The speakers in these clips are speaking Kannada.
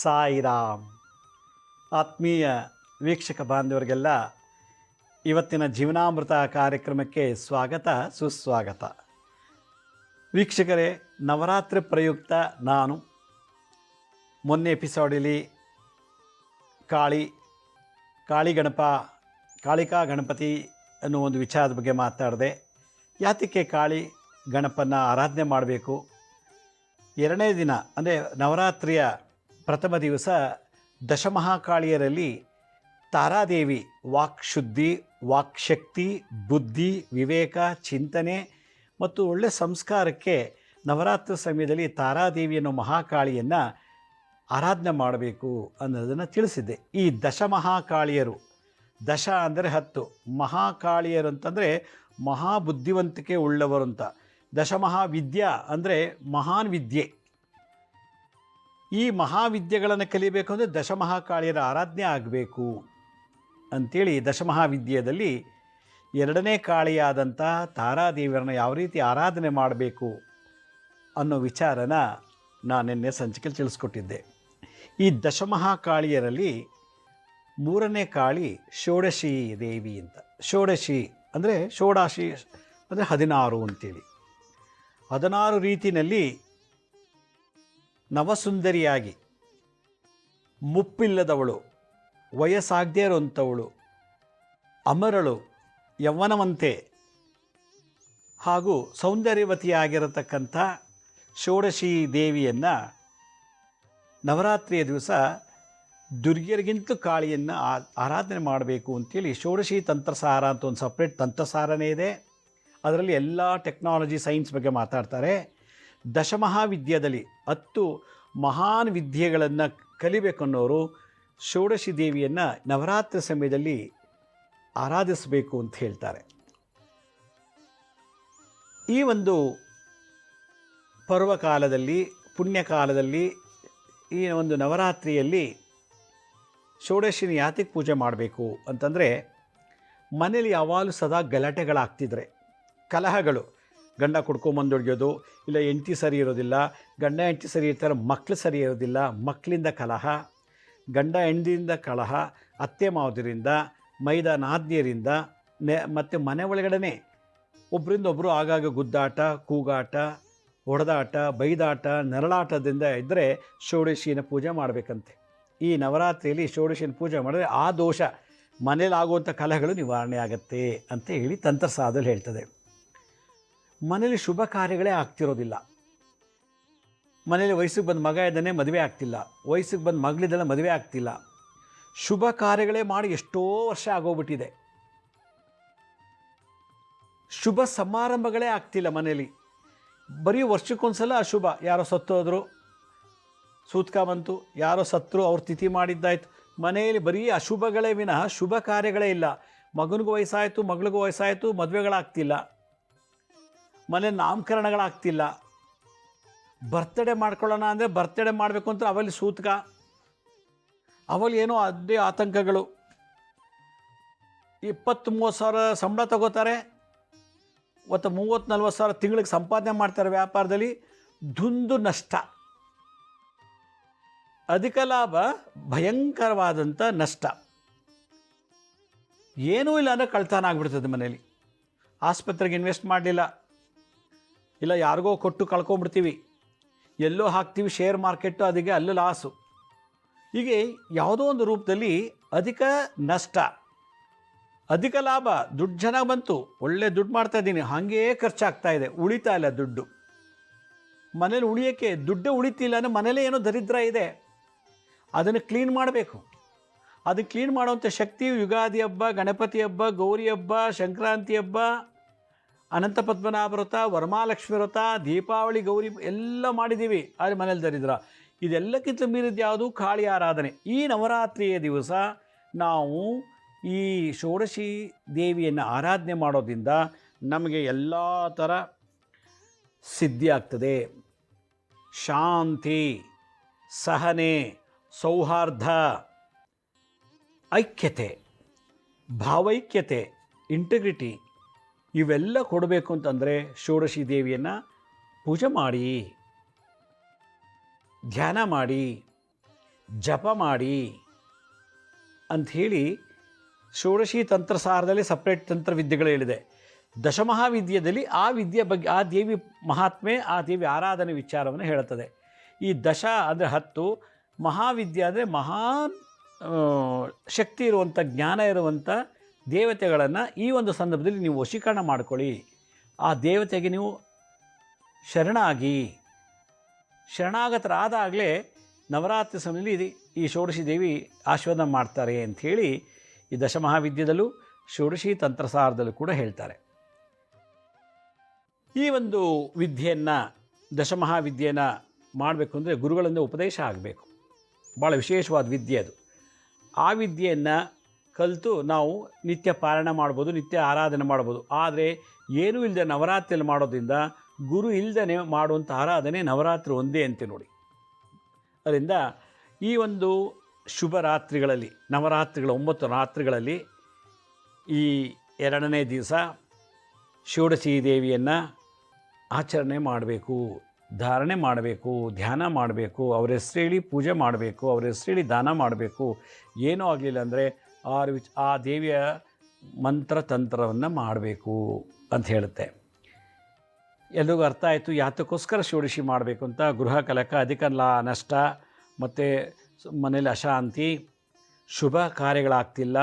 ಸಾಯಿರಾಮ್. ಆತ್ಮೀಯ ವೀಕ್ಷಕ ಬಾಂಧವರಿಗೆಲ್ಲ ಇವತ್ತಿನ ಜೀವನಾಮೃತ ಕಾರ್ಯಕ್ರಮಕ್ಕೆ ಸ್ವಾಗತ ಸುಸ್ವಾಗತ. ವೀಕ್ಷಕರೇ, ನವರಾತ್ರಿ ಪ್ರಯುಕ್ತ ನಾನು ಮೊನ್ನೆ ಎಪಿಸೋಡಲ್ಲಿ ಕಾಳಿಕಾ ಗಣಪತಿ ಅನ್ನೋ ಒಂದು ವಿಚಾರದ ಬಗ್ಗೆ ಮಾತಾಡಿದೆ. ಯಾತಕ್ಕೆ ಕಾಳಿ ಗಣಪನ ಆರಾಧನೆ ಮಾಡಬೇಕು, ಎರಡನೇ ದಿನ ಅಂದರೆ ನವರಾತ್ರಿಯ ಪ್ರಥಮ ದಿವಸ ದಶಮಹಾಕಾಳಿಯರಲ್ಲಿ ತಾರಾದೇವಿ ವಾಕ್ಶುದ್ಧಿ, ವಾಕ್ಶಕ್ತಿ, ಬುದ್ಧಿ, ವಿವೇಕ, ಚಿಂತನೆ ಮತ್ತು ಒಳ್ಳೆಯ ಸಂಸ್ಕಾರಕ್ಕೆ ನವರಾತ್ರಿ ಸಮಯದಲ್ಲಿ ತಾರಾದೇವಿಯನ್ನು ಮಹಾಕಾಳಿಯನ್ನು ಆರಾಧನೆ ಮಾಡಬೇಕು ಅನ್ನೋದನ್ನು ತಿಳಿಸಿದ್ದೆ. ಈ ದಶಮಹಾಕಾಳಿಯರು, ದಶ ಅಂದರೆ 10, ಮಹಾಕಾಳಿಯರು ಅಂತಂದರೆ ಮಹಾಬುದ್ಧಿವಂತಿಕೆ ಉಳ್ಳವರು ಅಂತ. ದಶಮಹಾವಿದ್ಯಾ ಅಂದರೆ ಮಹಾನ್ ವಿದ್ಯೆ. ಈ ಮಹಾವಿದ್ಯೆಗಳನ್ನು ಕಲಿಬೇಕು ಅಂದರೆ ದಶಮಹಾಕಾಳಿಯರ ಆರಾಧನೆ ಆಗಬೇಕು ಅಂಥೇಳಿ ದಶಮಹಾವಿದ್ಯೆಯಲ್ಲಿ ಎರಡನೇ ಕಾಳಿಯಾದಂಥ ತಾರಾದೇವಿಯರನ್ನು ಯಾವ ರೀತಿ ಆರಾಧನೆ ಮಾಡಬೇಕು ಅನ್ನೋ ವಿಚಾರನ ನಾನು ನಿನ್ನೆ ಸಂಚಿಕೆಯಲ್ಲಿ ತಿಳಿಸ್ಕೊಟ್ಟಿದ್ದೆ. ಈ ದಶಮಹಾಕಾಳಿಯರಲ್ಲಿ ಮೂರನೇ ಕಾಳಿ ಷೋಡಶಿ ದೇವಿ ಅಂತ. ಷೋಡಶಿ ಅಂದರೆ ಷೋಡಶಿ ಅಂದರೆ 16 ಅಂತೇಳಿ. 16 ರೀತಿಯಲ್ಲಿ ನವಸುಂದರಿಯಾಗಿ, ಮುಪ್ಪಿಲ್ಲದವಳು, ವಯಸ್ಸಾಗದೇ ಇರುವಂಥವಳು, ಅಮರಳು, ಯೌವನವಂತೆ ಹಾಗೂ ಸೌಂದರ್ಯವತಿಯಾಗಿರತಕ್ಕಂಥ ಷೋಡಶಿ ದೇವಿಯನ್ನು ನವರಾತ್ರಿಯ ದಿವಸ ದುರ್ಗಿಯರಿಗಿಂತಲೂ ಕಾಳಿಯನ್ನು ಆರಾಧನೆ ಮಾಡಬೇಕು ಅಂಥೇಳಿ ಷೋಡಶಿ ತಂತ್ರಸಾರ ಅಂತ ಒಂದು ಸಪ್ರೇಟ್ ತಂತ್ರಸಾರನೇ ಇದೆ. ಅದರಲ್ಲಿ ಎಲ್ಲ ಟೆಕ್ನಾಲಜಿ, ಸೈನ್ಸ್ ಬಗ್ಗೆ ಮಾತಾಡ್ತಾರೆ. ದಶಮಹಾವಿದ್ಯೆಯಲ್ಲಿ 10 ಮಹಾನ್ ವಿದ್ಯೆಗಳನ್ನು ಕಲಿಬೇಕನ್ನೋರು ಷೋಡಶಿ ದೇವಿಯನ್ನು ನವರಾತ್ರಿ ಸಮಯದಲ್ಲಿ ಆರಾಧಿಸಬೇಕು ಅಂತ ಹೇಳ್ತಾರೆ. ಈ ಒಂದು ಪರ್ವಕಾಲದಲ್ಲಿ, ಪುಣ್ಯಕಾಲದಲ್ಲಿ, ಈ ಒಂದು ನವರಾತ್ರಿಯಲ್ಲಿ ಷೋಡಶಿನ ಯಾತಕ್ಕೆ ಪೂಜೆ ಮಾಡಬೇಕು ಅಂತಂದರೆ, ಮನೇಲಿ ಯಾವಾಗಲೂ ಸದಾ ಗಲಾಟೆಗಳಾಗ್ತಿದ್ರೆ, ಕಲಹಗಳು, ಗಂಡ ಕುಡ್ಕೊಂಬಂದು ಹೊಡ್ಯೋದು, ಇಲ್ಲ ಹೆಂಡತಿ ಸರಿ ಇರೋದಿಲ್ಲ, ಗಂಡ ಹೆಂಡತಿ ಸರಿ ಇರ್ತಾರೆ, ಮಕ್ಕಳು ಸರಿ ಇರೋದಿಲ್ಲ, ಮಕ್ಕಳಿಂದ ಕಲಹ, ಗಂಡ ಹೆಂಡತಿಯಿಂದ ಕಲಹ, ಅತ್ತೆ ಮಾವದಿರಿಂದ, ಮೈದ ನಾದ್ನಿಯರಿಂದ, ಮತ್ತು ಮನೆ ಒಳಗಡೆ ಒಬ್ಬರಿಂದ ಒಬ್ಬರು ಆಗಾಗ ಗುದ್ದಾಟ, ಕೂಗಾಟ, ಹೊಡೆದಾಟ, ಬೈದಾಟ, ನರಳಾಟದಿಂದ ಇದ್ದರೆ ಷೋಡಶಿನ ಪೂಜೆ ಮಾಡಬೇಕಂತೆ. ಈ ನವರಾತ್ರಿಯಲ್ಲಿ ಷೋಡಶಿನ ಪೂಜೆ ಮಾಡಿದ್ರೆ ಆ ದೋಷ, ಮನೇಲಿ ಆಗುವಂಥ ಕಲಹಗಳು ನಿವಾರಣೆ ಆಗುತ್ತೆ ಅಂತ ಹೇಳಿ ತಂತ್ರಸಾರದಲ್ಲಿ ಹೇಳ್ತದೆ. ಮನೇಲಿ ಶುಭ ಕಾರ್ಯಗಳೇ ಆಗ್ತಿರೋದಿಲ್ಲ. ಮನೇಲಿ ವಯಸ್ಸಿಗೆ ಬಂದ ಮಗ ಇದ್ದಾನೆ, ಮದುವೆ ಆಗ್ತಿಲ್ಲ. ವಯಸ್ಸಿಗೆ ಬಂದ ಮಗಳಿದ್ದಲ್ಲ, ಮದುವೆ ಆಗ್ತಿಲ್ಲ. ಶುಭ ಕಾರ್ಯಗಳೇ ಮಾಡಿ ಎಷ್ಟೋ ವರ್ಷ ಆಗೋಗ್ಬಿಟ್ಟಿದೆ. ಶುಭ ಸಮಾರಂಭಗಳೇ ಆಗ್ತಿಲ್ಲ ಮನೇಲಿ. ಬರೀ ವರ್ಷಕ್ಕೊಂದ್ಸಲ ಅಶುಭ, ಯಾರೋ ಸತ್ತೋದ್ರು, ಸೂತ್ಕ ಬಂತು, ಯಾರೋ ಸತ್ತರು, ಅವ್ರು ತಿಥಿ ಮಾಡಿದ್ದಾಯ್ತು. ಮನೆಯಲ್ಲಿ ಬರೀ ಅಶುಭಗಳೇ ವಿನಃ ಶುಭ ಕಾರ್ಯಗಳೇ ಇಲ್ಲ. ಮಗನಿಗೂ ವಯಸ್ಸಾಯಿತು, ಮಗಳಿಗೂ ವಯಸ್ಸಾಯಿತು, ಮದುವೆಗಳಾಗ್ತಿಲ್ಲ. ಮನೆ ನಾಮಕರಣಗಳಾಗ್ತಿಲ್ಲ. ಬರ್ತ್ಡೇ ಮಾಡ್ಕೊಳ್ಳೋಣ ಅಂದರೆ ಬರ್ತ್ಡೇ ಮಾಡಬೇಕು ಅಂತ ಅವಲ್ಲಿ ಸೂತ್ಕ, ಅವಲ್ಲಿ ಏನೋ ಅದೇ ಆತಂಕಗಳು. 20-30 ಸಾವಿರ ಸಂಬಳ ತಗೋತಾರೆ, ಮತ್ತು 30-40 ಸಾವಿರ ತಿಂಗಳಿಗೆ ಸಂಪಾದನೆ ಮಾಡ್ತಾರೆ ವ್ಯಾಪಾರದಲ್ಲಿ. ದುಂದು ನಷ್ಟ, ಅಧಿಕ ಲಾಭ, ಭಯಂಕರವಾದಂಥ ನಷ್ಟ. ಏನೂ ಇಲ್ಲ ಅಂದರೆ ಕಳ್ತನ ಆಗಿಬಿಡ್ತದೆ ಮನೇಲಿ. ಆಸ್ಪತ್ರೆಗೆ ಇನ್ವೆಸ್ಟ್ ಮಾಡಲಿಲ್ಲ, ಇಲ್ಲ ಯಾರಿಗೋ ಕೊಟ್ಟು ಕಳ್ಕೊಂಬಿಡ್ತೀವಿ, ಎಲ್ಲೋ ಹಾಕ್ತೀವಿ ಶೇರ್ ಮಾರ್ಕೆಟು, ಅದಕ್ಕೆ ಅಲ್ಲೂ ಲಾಸು. ಹೀಗೆ ಯಾವುದೋ ಒಂದು ರೂಪದಲ್ಲಿ ಅಧಿಕ ನಷ್ಟ, ಅಧಿಕ ಲಾಭ. ದುಡ್ಡು ಚೆನ್ನಾಗಿ ಬಂತು, ಒಳ್ಳೆ ದುಡ್ಡು ಮಾಡ್ತಾಯಿದ್ದೀನಿ, ಹಾಗೇ ಖರ್ಚಾಗ್ತಾ ಇದೆ, ಉಳಿತಾ ಇಲ್ಲ ದುಡ್ಡು. ಮನೇಲಿ ಉಳಿಯೋಕ್ಕೆ ದುಡ್ಡೇ ಉಳಿತಿಲ್ಲ ಅಂದರೆ ಮನೇಲೇ ಏನೋ ದರಿದ್ರ ಇದೆ. ಅದನ್ನು ಕ್ಲೀನ್ ಮಾಡಬೇಕು. ಅದನ್ನು ಕ್ಲೀನ್ ಮಾಡುವಂಥ ಶಕ್ತಿ ಯುಗಾದಿ ಹಬ್ಬ, ಗಣಪತಿ ಹಬ್ಬ, ಗೌರಿ ಹಬ್ಬ, ಸಂಕ್ರಾಂತಿ ಹಬ್ಬ, ಅನಂತ ಪದ್ಮನಾಭ ವ್ರತ, ವರಮಹಾಲಕ್ಷ್ಮಿ ವ್ರತ, ದೀಪಾವಳಿ, ಗೌರಿ ಎಲ್ಲ ಮಾಡಿದ್ದೀವಿ. ಆದರೆ ಮನೇಲಿ ದರಿದ್ರ. ಇದೆಲ್ಲಕ್ಕಿಂತ ಮೀರಿದ ಯಾವುದು? ಕಾಳಿ ಆರಾಧನೆ. ಈ ನವರಾತ್ರಿಯ ದಿವಸ ನಾವು ಈ ಷೋಡಶಿ ದೇವಿಯನ್ನು ಆರಾಧನೆ ಮಾಡೋದ್ರಿಂದ ನಮಗೆ ಎಲ್ಲ ಥರ ಸಿದ್ಧಿ ಆಗ್ತದೆ. ಶಾಂತಿ, ಸಹನೆ, ಸೌಹಾರ್ದ, ಐಕ್ಯತೆ, ಭಾವೈಕ್ಯತೆ, ಇಂಟಿಗ್ರಿಟಿ ಇವೆಲ್ಲ ಕೊಡಬೇಕು ಅಂತಂದರೆ ಷೋಡಶಿ ದೇವಿಯನ್ನು ಪೂಜೆ ಮಾಡಿ, ಧ್ಯಾನ ಮಾಡಿ, ಜಪ ಮಾಡಿ ಅಂಥೇಳಿ ಷೋಡಶಿ ತಂತ್ರಸಾರದಲ್ಲಿ ಸಪ್ರೇಟ್ ತಂತ್ರವಿದ್ಯೆಗಳು ಹೇಳಿದೆ. ದಶಮಹಾವಿದ್ಯೆಯಲ್ಲಿ ಆ ವಿದ್ಯೆ ಬಗ್ಗೆ, ಆ ದೇವಿ ಮಹಾತ್ಮೆ, ಆ ದೇವಿ ಆರಾಧನೆ ವಿಚಾರವನ್ನು ಹೇಳುತ್ತದೆ. ಈ ದಶ ಅಂದರೆ 10, ಮಹಾವಿದ್ಯೆ ಅಂದರೆ ಮಹಾನ್ ಶಕ್ತಿ ಇರುವಂಥ, ಜ್ಞಾನ ಇರುವಂಥ ದೇವತೆಗಳನ್ನು ಈ ಒಂದು ಸಂದರ್ಭದಲ್ಲಿ ನೀವು ವಶೀಕರಣ ಮಾಡಿಕೊಳ್ಳಿ. ಆ ದೇವತೆಗೆ ನೀವು ಶರಣಾಗತರಾದಾಗಲೇ ನವರಾತ್ರಿ ಸಮಯದಲ್ಲಿ ಈ ಷೋಡಶಿ ದೇವಿ ಆಶೀರ್ವಾದ ಮಾಡ್ತಾರೆ ಅಂಥೇಳಿ ಈ ದಶಮಹಾವಿದ್ಯದಲ್ಲೂ ಷೋಡಶಿ ತಂತ್ರಸಾರದಲ್ಲೂ ಕೂಡ ಹೇಳ್ತಾರೆ. ಈ ಒಂದು ವಿದ್ಯೆಯನ್ನು, ದಶಮಹಾವಿದ್ಯೆಯನ್ನು ಮಾಡಬೇಕು ಅಂದರೆ ಗುರುಗಳಿಂದ ಉಪದೇಶ ಆಗಬೇಕು. ಭಾಳ ವಿಶೇಷವಾದ ವಿದ್ಯೆ ಅದು. ಆ ವಿದ್ಯೆಯನ್ನು ಕಲಿತು ನಾವು ನಿತ್ಯ ಪಾರಾಯಣ ಮಾಡ್ಬೋದು, ನಿತ್ಯ ಆರಾಧನೆ ಮಾಡ್ಬೋದು. ಆದರೆ ಏನೂ ಇಲ್ಲದೆ ನವರಾತ್ರಿಯಲ್ಲಿ ಮಾಡೋದ್ರಿಂದ, ಗುರು ಇಲ್ಲದೇ ಮಾಡುವಂಥ ಆರಾಧನೆ ನವರಾತ್ರಿ ಒಂದೇ ಅಂತೆ ನೋಡಿ. ಅದರಿಂದ ಈ ಒಂದು ಶುಭ ರಾತ್ರಿಗಳಲ್ಲಿ, ನವರಾತ್ರಿಗಳ 9 ರಾತ್ರಿಗಳಲ್ಲಿ ಈ 2ನೇ ದಿವಸ ಷೋಡಶಿ ದೇವಿಯನ್ನು ಆಚರಣೆ ಮಾಡಬೇಕು, ಧಾರಣೆ ಮಾಡಬೇಕು, ಧ್ಯಾನ ಮಾಡಬೇಕು, ಅವ್ರ ಹೆಸರು ಹೇಳಿ ಪೂಜೆ ಮಾಡಬೇಕು, ಅವ್ರ ಹೆಸರು ಹೇಳಿ ದಾನ ಮಾಡಬೇಕು. ಏನೂ ಆಗಲಿಲ್ಲ ಅಂದರೆ ಆ ದೇವಿಯ ಮಂತ್ರತಂತ್ರವನ್ನು ಮಾಡಬೇಕು ಅಂತ ಹೇಳುತ್ತೆ. ಎಲ್ರಿಗೂ ಅರ್ಥ ಆಯಿತು ಯಾತಕ್ಕೋಸ್ಕರ ಷೋಡಶಿ ಮಾಡಬೇಕು ಅಂತ. ಗೃಹ ಕಲಕ, ಅಧಿಕ ನಷ್ಟ, ಮತ್ತು ಮನೇಲಿ ಅಶಾಂತಿ, ಶುಭ ಕಾರ್ಯಗಳಾಗ್ತಿಲ್ಲ,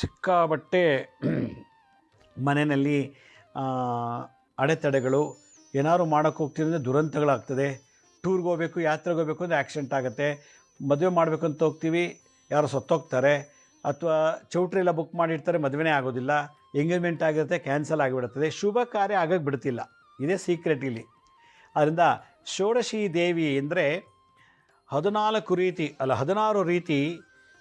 ಸಿಕ್ಕಾಬಟ್ಟೆ ಮನೆಯಲ್ಲಿ ಅಡೆತಡೆಗಳು, ಏನಾದ್ರು ಮಾಡೋಕ್ಕೆ ಹೋಗ್ತಿದ್ರೆ ದುರಂತಗಳಾಗ್ತದೆ. ಟೂರ್ಗೆ ಹೋಗಬೇಕು, ಯಾತ್ರೆಗೆ ಹೋಗಬೇಕು ಅಂದರೆ ಆಕ್ಸಿಡೆಂಟ್ ಆಗುತ್ತೆ. ಮದುವೆ ಮಾಡಬೇಕು ಅಂತ ಹೋಗ್ತೀವಿ, ಯಾರು ಸತ್ತೋಗ್ತಾರೆ, ಅಥವಾ ಚೌಟ್ರಿ ಎಲ್ಲ ಬುಕ್ ಮಾಡಿರ್ತಾರೆ, ಮದುವೆನೇ ಆಗೋದಿಲ್ಲ, ಎಂಗೇಜ್ಮೆಂಟ್ ಆಗಿರುತ್ತೆ, ಕ್ಯಾನ್ಸಲ್ ಆಗಿಬಿಡುತ್ತದೆ, ಶುಭ ಕಾರ್ಯ ಆಗಕ್ಕೆ ಬಿಡ್ತಿಲ್ಲ. ಇದೇ ಸೀಕ್ರೆಟ್ ಇಲ್ಲಿ. ಆದ್ದರಿಂದ ಷೋಡಶಿ ದೇವಿ ಅಂದರೆ 16 ರೀತಿ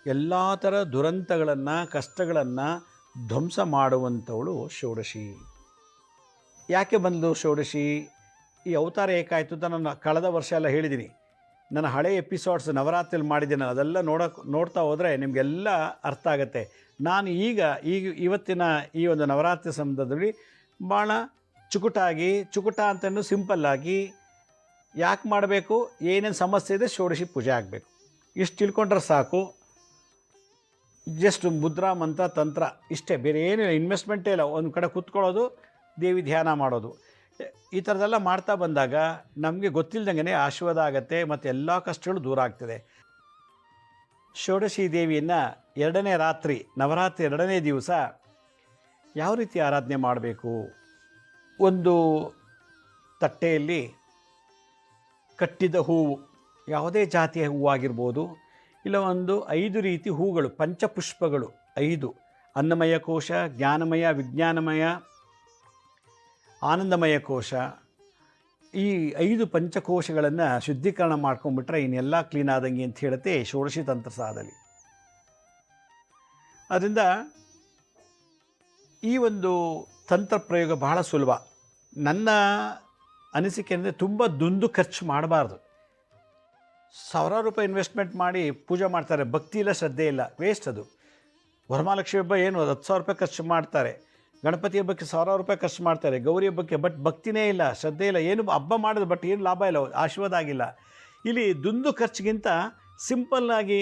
ಎಲ್ಲ ಥರ ದುರಂತಗಳನ್ನು, ಕಷ್ಟಗಳನ್ನು ಧ್ವಂಸ ಮಾಡುವಂಥವಳು ಷೋಡಶಿ. ಯಾಕೆ ಬಂದಳು ಷೋಡಶಿ? ಈ ಅವತಾರ ಏಕಾಯಿತು ಅಂತ ನಾನು ಕಳೆದ ವರ್ಷ ಎಲ್ಲ ಹೇಳಿದ್ದೀನಿ. ನನ್ನ ಹಳೆಯ ಎಪಿಸೋಡ್ಸ್ ನವರಾತ್ರಿಯಲ್ಲಿ ಮಾಡಿದ್ದೀನಿ, ಅದೆಲ್ಲ ನೋಡ್ತಾ ಹೋದರೆ ನಿಮಗೆಲ್ಲ ಅರ್ಥ ಆಗುತ್ತೆ. ನಾನು ಇವತ್ತಿನ ಈ ಒಂದು ನವರಾತ್ರಿ ಸಂದರ್ಭದಲ್ಲಿ ಭಾಳ ಚುಕುಟ ಅಂತಲೂ ಸಿಂಪಲ್ಲಾಗಿ ಯಾಕೆ ಮಾಡಬೇಕು, ಏನೇನು ಸಮಸ್ಯೆ ಇದೆ, ಷೋಡಶಿ ಪೂಜೆ ಆಗಬೇಕು, ಇಷ್ಟು ತಿಳ್ಕೊಂಡ್ರೆ ಸಾಕು. ಜಸ್ಟ್ ಮುದ್ರಾ, ಮಂತ್ರ, ತಂತ್ರ ಇಷ್ಟೇ, ಬೇರೆ ಏನು ಇನ್ವೆಸ್ಟ್ಮೆಂಟೇ ಇಲ್ಲ. ಒಂದು ಕಡೆ ಕೂತ್ಕೊಳ್ಳೋದು, ದೇವಿ ಧ್ಯಾನ ಮಾಡೋದು, ಈ ಥರದ್ದೆಲ್ಲ ಮಾಡ್ತಾ ಬಂದಾಗ ನಮಗೆ ಗೊತ್ತಿಲ್ಲದಂಗೆ ಆಶೀರ್ವಾದ ಆಗುತ್ತೆ ಮತ್ತು ಎಲ್ಲ ಕಷ್ಟಗಳು ದೂರ ಆಗ್ತದೆ. ಷೋಡಶಿ ದೇವಿಯನ್ನು 2ನೇ ರಾತ್ರಿ, ನವರಾತ್ರಿ 2ನೇ ದಿವಸ ಯಾವ ರೀತಿ ಆರಾಧನೆ ಮಾಡಬೇಕು? ಒಂದು ತಟ್ಟೆಯಲ್ಲಿ ಕಟ್ಟಿದ ಹೂವು, ಯಾವುದೇ ಜಾತಿಯ ಹೂವಾಗಿರ್ಬೋದು, ಇಲ್ಲ ಒಂದು 5 ರೀತಿ ಹೂಗಳು, ಪಂಚಪುಷ್ಪಗಳು 5, ಅನ್ನಮಯ ಕೋಶ, ಜ್ಞಾನಮಯ, ವಿಜ್ಞಾನಮಯ, ಆನಂದಮಯ ಕೋಶ, ಈ 5 ಪಂಚಕೋಶಗಳನ್ನು ಶುದ್ಧೀಕರಣ ಮಾಡ್ಕೊಂಡ್ಬಿಟ್ರೆ ಇನ್ನೆಲ್ಲ ಕ್ಲೀನ್ ಆದಂಗೆ ಅಂತ ಹೇಳುತ್ತೆ ಷೋಡಶಿ ತಂತ್ರಸಾರದಲ್ಲಿ. ಅದರಿಂದ ಈ ಒಂದು ತಂತ್ರ ಪ್ರಯೋಗ ಬಹಳ ಸುಲಭ. ನನ್ನ ಅನಿಸಿಕೆ ಅಂದರೆ ತುಂಬ ದುಂದು ಖರ್ಚು ಮಾಡಬಾರ್ದು. ಸಾವಿರಾರು ರೂಪಾಯಿ ಇನ್ವೆಸ್ಟ್ಮೆಂಟ್ ಮಾಡಿ ಪೂಜೆ ಮಾಡ್ತಾರೆ, ಭಕ್ತಿ ಇಲ್ಲ, ಶ್ರದ್ಧೆ ಇಲ್ಲ, ವೇಸ್ಟ್ ಅದು. ವರಮಹಾಲಕ್ಷ್ಮಿ ಹಬ್ಬ ಏನು 10,000 ರೂಪಾಯಿ ಖರ್ಚು ಮಾಡ್ತಾರೆ, ಗಣಪತಿ ಹಬ್ಬಕ್ಕೆ 1,000 ರೂಪಾಯಿ ಖರ್ಚು ಮಾಡ್ತಾರೆ, ಗೌರಿ ಹಬ್ಬಕ್ಕೆ, ಬಟ್ ಭಕ್ತಿನೇ ಇಲ್ಲ, ಶ್ರದ್ಧೆ ಇಲ್ಲ, ಏನು ಹಬ್ಬ ಮಾಡೋದು, ಬಟ್ ಏನು ಲಾಭ ಇಲ್ಲ, ಆಶೀರ್ವಾದ ಆಗಿಲ್ಲ. ಇಲ್ಲಿ ದುಂದು ಖರ್ಚಿಗಿಂತ ಸಿಂಪಲ್ಲಾಗಿ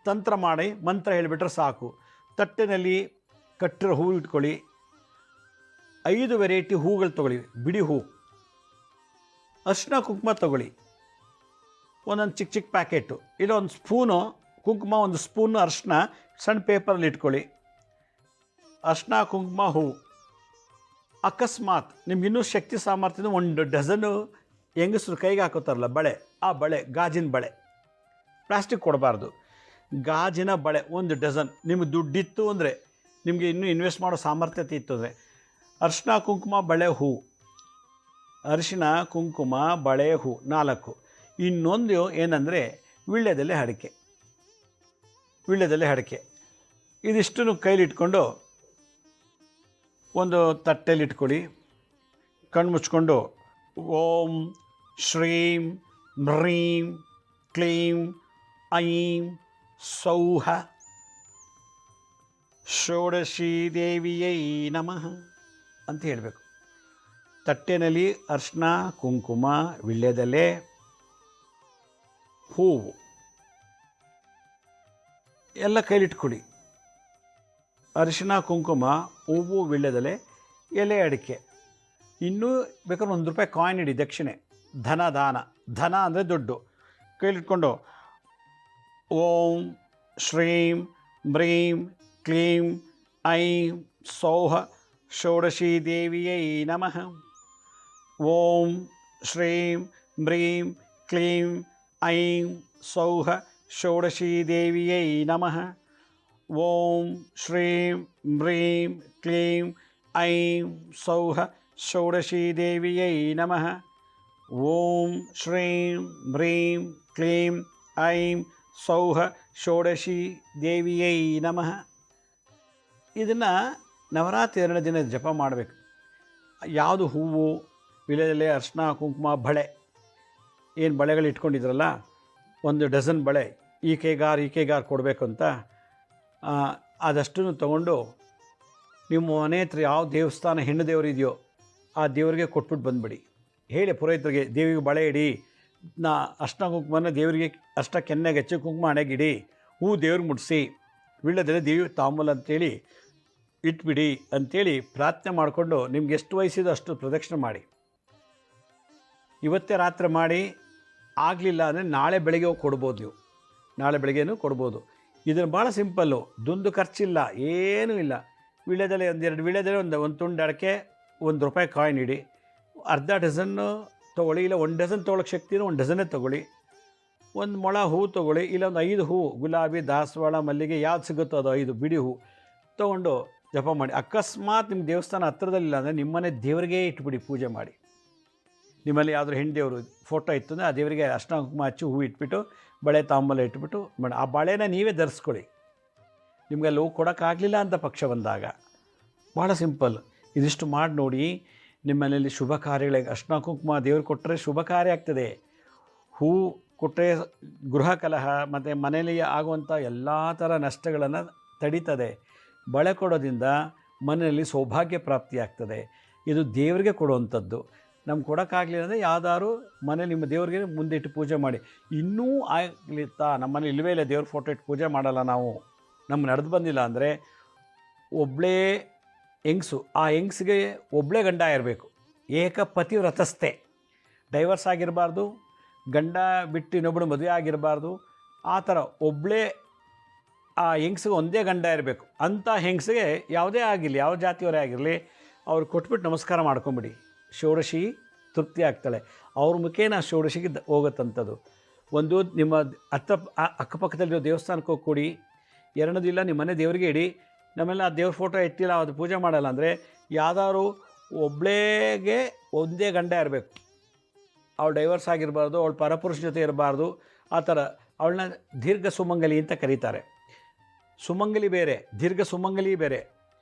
ತಂತ್ರ ಮಾಡಿ ಮಂತ್ರ ಹೇಳಿಬಿಟ್ರೆ ಸಾಕು. ತಟ್ಟೆನಲ್ಲಿ ಕಟ್ಟಿರೋ ಹೂವು ಇಟ್ಕೊಳ್ಳಿ, 5 ವೆರೈಟಿ ಹೂಗಳು ತೊಗೊಳ್ಳಿ, ಬಿಡಿ ಹೂ, ಅರಿಶಿನ ಕುಂಕುಮ ತೊಗೊಳ್ಳಿ, ಒಂದೊಂದು ಚಿಕ್ಕ ಪ್ಯಾಕೆಟು, ಇಲ್ಲ ಒಂದು ಸ್ಪೂನು ಕುಂಕುಮ, ಒಂದು ಸ್ಪೂನು ಅರಿಶಿನ ಸಣ್ಣ ಪೇಪರಲ್ಲಿ ಇಟ್ಕೊಳ್ಳಿ, ಅರಿಶಿನ ಕುಂಕುಮ ಹೂವು. ಅಕಸ್ಮಾತ್ ನಿಮ್ಗೆ ಇನ್ನೂ ಶಕ್ತಿ ಸಾಮರ್ಥ್ಯದ 1 ಡಜನು ಹೆಂಗಸರು ಕೈಗೆ ಹಾಕೋತಾರಲ್ಲ ಬಳೆ, ಆ ಬಳೆ, ಗಾಜಿನ ಬಳೆ, ಪ್ಲಾಸ್ಟಿಕ್ ಕೊಡಬಾರ್ದು, ಗಾಜಿನ ಬಳೆ 1 ಡಜನ್. ನಿಮಗೆ ದುಡ್ಡಿತ್ತು ಅಂದರೆ, ನಿಮಗೆ ಇನ್ನೂ ಇನ್ವೆಸ್ಟ್ ಮಾಡೋ ಸಾಮರ್ಥ್ಯತೆ ಇತ್ತು ಅಂದರೆ, ಅರಿಶಿನ ಕುಂಕುಮ ಬಳೆ ಹೂ, ಅರಿಶಿನ ಕುಂಕುಮ ಬಳೆ ಹೂ 4. ಇನ್ನೊಂದು ಏನಂದರೆ ವೀಳ್ಯದೆಲೆ ಅಡಿಕೆ, ಇದಿಷ್ಟನ್ನು ಕೈಲಿಟ್ಕೊಂಡು ಒಂದು ತಟ್ಟೆಯಲ್ಲಿ ಇಟ್ಕೊಳ್ಳಿ, ಕಣ್ಣು ಮುಚ್ಕೊಂಡು ಓಂ ಶ್ರೀಂ ಮ್ರೀಂ ಕ್ಲೀಂ ಐಂ ಸೌಹ ಷೋಡಶಿ ದೇವಿಯೈ ನಮಃ ಅಂತ ಹೇಳಬೇಕು. ತಟ್ಟೆಯಲ್ಲಿ ಅರಿಶಿನ ಕುಂಕುಮ, ವೀಳ್ಯದೆಲೆ, ಹೂವು, ಎಲ್ಲ ಕೈಲಿಟ್ಕೊಳ್ಳಿ. ಅರಿಶಿನ, ಕುಂಕುಮ, ಹೂವು, ವೀಳ್ಯದೆಲೆ, ಎಲೆ ಅಡಿಕೆ, ಇನ್ನೂ ಬೇಕಾದ್ರೆ ₹1 ಕಾಯಿನ್ ಇಡಿ ದಕ್ಷಿಣೆ. ದಾನ. ಧನ ಅಂದರೆ ದುಡ್ಡು. ಕೈಲಿಟ್ಕೊಂಡು ಓಂ ಶ್ರೀಂ ಬ್ರೀಂ ಕ್ಲೀಂ ಐಂ ಸೌಃ ಷೋಡಶೀ ದೇವಿಯೈ ನಮಃ. ಓಂ ಶ್ರೀಂ ಬ್ರೀಂ ಕ್ಲೀಂ ಐಂ ಸೌಃ ಷೋಡಶೀ ದೇವಿಯೈ ನಮಃ. ಓಂ ಶ್ರೀಂ ಬ್ರೀಂ ಕ್ಲೀಂ ಐಂ ಸೌಃ ಷೋಡಶೀ ದೇವಿಯೈ ನಮಃ. ಓಂ ಶ್ರೀಂ ಬ್ರೀಂ ಕ್ಲೀಂ ಐಂ ಸೌಃ ಷೋಡಶೀ ದೇವಿಯೈ ನಮಃ. ಇದನ್ನು ನವರಾತ್ರಿ 2 ದಿನ ಜಪ ಮಾಡಬೇಕು. ಯಾವುದು ಹೂವು, ವೀಳ್ಯದೆಲೆ, ಅರಿಶಿನ, ಕುಂಕುಮ, ಬಳೆ, ಏನು ಬಳೆಗಳು ಇಟ್ಕೊಂಡಿದ್ರಲ್ಲ, 1 ಡಜನ್ ಬಳೆ ಈ ಕೈಗಾರ್ ಕೊಡಬೇಕು ಅಂತ ಅದಷ್ಟನ್ನು ತೊಗೊಂಡು ನಿಮ್ಮ ಮನೆ ಹತ್ರ ಯಾವ ದೇವಸ್ಥಾನ ಹೆಣ್ಣು ದೇವರು ಇದೆಯೋ ಆ ದೇವರಿಗೆ ಕೊಟ್ಬಿಟ್ಟು ಬಂದುಬಿಡಿ. ಹೇಳಿ ಪುರೋಹಿತರಿಗೆ, ದೇವಿಗೆ ಬಳೆ ಇಡಿ, ಅರ್ಶಿನ ಕುಂಕುಮನ ದೇವರಿಗೆ ಅಷ್ಟ ಕೆನ್ನೆಗೆ ಹೆಚ್ಚು ಕುಂಕುಮ ಹಣೆಗಿಡಿ, ಹೂ ದೇವ್ರಿಗೆ ಮುಡಿಸಿ, ವೀಳ್ಯದೆಲೆ ದೇವಿ ತಾಂಬೂಲ ಅಂತೇಳಿ ಇಟ್ಬಿಡಿ ಅಂಥೇಳಿ ಪ್ರಾರ್ಥನೆ ಮಾಡಿಕೊಂಡು ನಿಮ್ಗೆ ಎಷ್ಟು ವಯಸ್ಸಿದೋ ಅಷ್ಟು ಪ್ರದಕ್ಷಿಣೆ ಮಾಡಿ. ಇವತ್ತೇ ರಾತ್ರಿ ಮಾಡಿ, ಆಗಲಿಲ್ಲ ಅಂದರೆ ನಾಳೆ ಬೆಳಗ್ಗೆ ಹೋಗಿ ಕೊಡ್ಬೋದು. ನೀವು ನಾಳೆ ಬೆಳಗ್ಗೆನೂ ಕೊಡ್ಬೋದು. ಇದನ್ನು ಭಾಳ ಸಿಂಪಲ್ಲು, ದುಂದು ಖರ್ಚಿಲ್ಲ, ಏನೂ ಇಲ್ಲ. ವೀಳ್ಯದೆಲೆ 1-2 ವೀಳ್ಯದೆಲೆ, ಒಂದು ತುಂಡು ಅಡಿಕೆ, ₹1 ಕಾಯಿನ್ ಇಡಿ. ಅರ್ಧ ಡಜನ್ನು ತೊಗೊಳ್ಳಿ, ಇಲ್ಲ 1 ಡಜನ್ ತೊಗೊಳಕ್ಕೆ ಶಕ್ತಿನೂ 1 ಡಜನ್ನೇ ತೊಗೊಳ್ಳಿ. 1 ಮೊಳ ಹೂ ತೊಗೊಳ್ಳಿ, ಇಲ್ಲ ಒಂದು 5 ಹೂ, ಗುಲಾಬಿ, ದಾಸವಾಳ, ಮಲ್ಲಿಗೆ ಯಾವ್ದು ಸಿಗುತ್ತೋ ಅದು 5 ಬಿಡಿ ಹೂ ತೊಗೊಂಡು ಜಪ ಮಾಡಿ. ಅಕಸ್ಮಾತ್ ನಿಮ್ಮ ದೇವಸ್ಥಾನ ಹತ್ರದಲ್ಲಿಲ್ಲ ಅಂದರೆ ನಿಮ್ಮನೆ ದೇವರಿಗೆ ಇಟ್ಬಿಡಿ, ಪೂಜೆ ಮಾಡಿ. ನಿಮ್ಮಲ್ಲಿ ಯಾವುದಾದ್ರು ಹೆಣ್ಣು ದೇವರು ಫೋಟೋ ಇತ್ತು ಅಂದರೆ ಆ ದೇವರಿಗೆ ಅರ್ಶಿನ ಕುಂಕುಮ ಹಚ್ಚಿ ಹೂ ಇಟ್ಬಿಟ್ಟು ಬಳೆ ತಾಂಬೂಲ ಇಟ್ಬಿಟ್ಟು ಮಾಡಿ. ಆ ಬಳೆನ ನೀವೇ ಧರಿಸ್ಕೊಳ್ಳಿ. ನಿಮಗೆ ಅಲ್ಲಿ ಹೋಗಿ ಕೊಡೋಕ್ಕಾಗಲಿಲ್ಲ ಅಂತ ಪಕ್ಷ ಬಂದಾಗ. ಭಾಳ ಸಿಂಪಲ್. ಇದಿಷ್ಟು ಮಾಡಿ ನೋಡಿ. ನಿಮ್ಮ ಮನೆಯಲ್ಲಿ ಶುಭ ಕಾರ್ಯಗಳಿಗೆ ಅರ್ಶಿನ ಕುಂಕುಮ ದೇವ್ರು ಕೊಟ್ಟರೆ ಶುಭ ಕಾರ್ಯ ಆಗ್ತದೆ. ಹೂ ಕೊಟ್ಟರೆ ಗೃಹ ಕಲಹ ಮತ್ತು ಮನೆಯಲ್ಲಿ ಆಗುವಂಥ ಎಲ್ಲ ಥರ ನಷ್ಟಗಳನ್ನು ತಡೀತದೆ. ಬಳೆ ಕೊಡೋದ್ರಿಂದ ಮನೆಯಲ್ಲಿ ಸೌಭಾಗ್ಯ ಪ್ರಾಪ್ತಿಯಾಗ್ತದೆ. ಇದು ದೇವರಿಗೆ ಕೊಡುವಂಥದ್ದು. ನಮ್ಗೆ ಕೊಡೋಕ್ಕಾಗಲಿಲ್ಲ ಅಂದರೆ ಯಾವ್ದಾದ್ರು ಮನೆ ನಿಮ್ಮ ದೇವ್ರಿಗೆ ಮುಂದೆ ಇಟ್ಟು ಪೂಜೆ ಮಾಡಿ. ಇನ್ನೂ ಆಗಲಿತ್ತಾ, ನಮ್ಮ ಮನೇಲಿ ಇಲ್ಲವೇ ಇಲ್ಲ, ದೇವ್ರ ಫೋಟೋ ಇಟ್ಟು ಪೂಜೆ ಮಾಡಲ್ಲ ನಾವು, ನಮ್ಗೆ ನಡೆದು ಬಂದಿಲ್ಲ ಅಂದರೆ ಒಬ್ಬಳೇ ಹೆಂಗಸು, ಆ ಹೆಂಗಸಿಗೆ ಒಬ್ಬಳೇ ಗಂಡ ಇರಬೇಕು. ಏಕಪತಿ ವ್ರತಸ್ಥೆ, ಡೈವರ್ಸ್ ಆಗಿರಬಾರ್ದು, ಗಂಡ ಬಿಟ್ಟು ಇನ್ನೊಬ್ಬಳು ಮದುವೆ ಆಗಿರಬಾರ್ದು. ಆ ಥರ ಒಬ್ಬಳೇ ಆ ಹೆಂಗಸಿಗೆ ಒಂದೇ ಗಂಡ ಇರಬೇಕು. ಅಂಥ ಹೆಂಗಸಿಗೆ ಯಾವುದೇ ಆಗಿರಲಿ, ಯಾವ ಜಾತಿಯವರೇ ಆಗಿರಲಿ, ಅವ್ರು ಕೊಟ್ಬಿಟ್ಟು ನಮಸ್ಕಾರ ಮಾಡ್ಕೊಂಬಿಡಿ. ಷೋಡಶಿ ತೃಪ್ತಿ ಆಗ್ತಾಳೆ. ಅವ್ರ ಮುಖೇನ ಷೋಡಶಿಗೆ ಹೋಗುತ್ತಂಥದ್ದು. ಒಂದು ನಿಮ್ಮ ಅಕ್ಕಪಕ್ಕದಲ್ಲಿರೋ ದೇವಸ್ಥಾನಕ್ಕೆ ಹೋಗಿ ಕೊಡಿ. ಎರಡದಿಲ್ಲ ನಿಮ್ಮ ಮನೆ ದೇವರಿಗೆ ಇಡಿ. ನಮ್ಮೆಲ್ಲ ಆ ದೇವ್ರ ಫೋಟೋ ಇಟ್ಟಿಲ್ಲ, ಅದು ಪೂಜೆ ಮಾಡಲ್ಲ ಅಂದರೆ ಯಾವ್ದಾದ್ರು ಒಬ್ಬಳೇಗೆ ಒಂದೇ ಗಂಡ ಇರಬೇಕು. ಅವಳು ಡೈವರ್ಸ್ ಆಗಿರಬಾರ್ದು, ಅವಳು ಪರಪುರುಷ ಜೊತೆ ಇರಬಾರ್ದು. ಆ ಥರ ಅವಳನ್ನ ದೀರ್ಘ ಸುಮಂಗಲಿ ಅಂತ ಕರೀತಾರೆ. ಸುಮಂಗಲಿ ಬೇರೆ, ದೀರ್ಘ ಸುಮಂಗಲಿ ಬೇರೆ.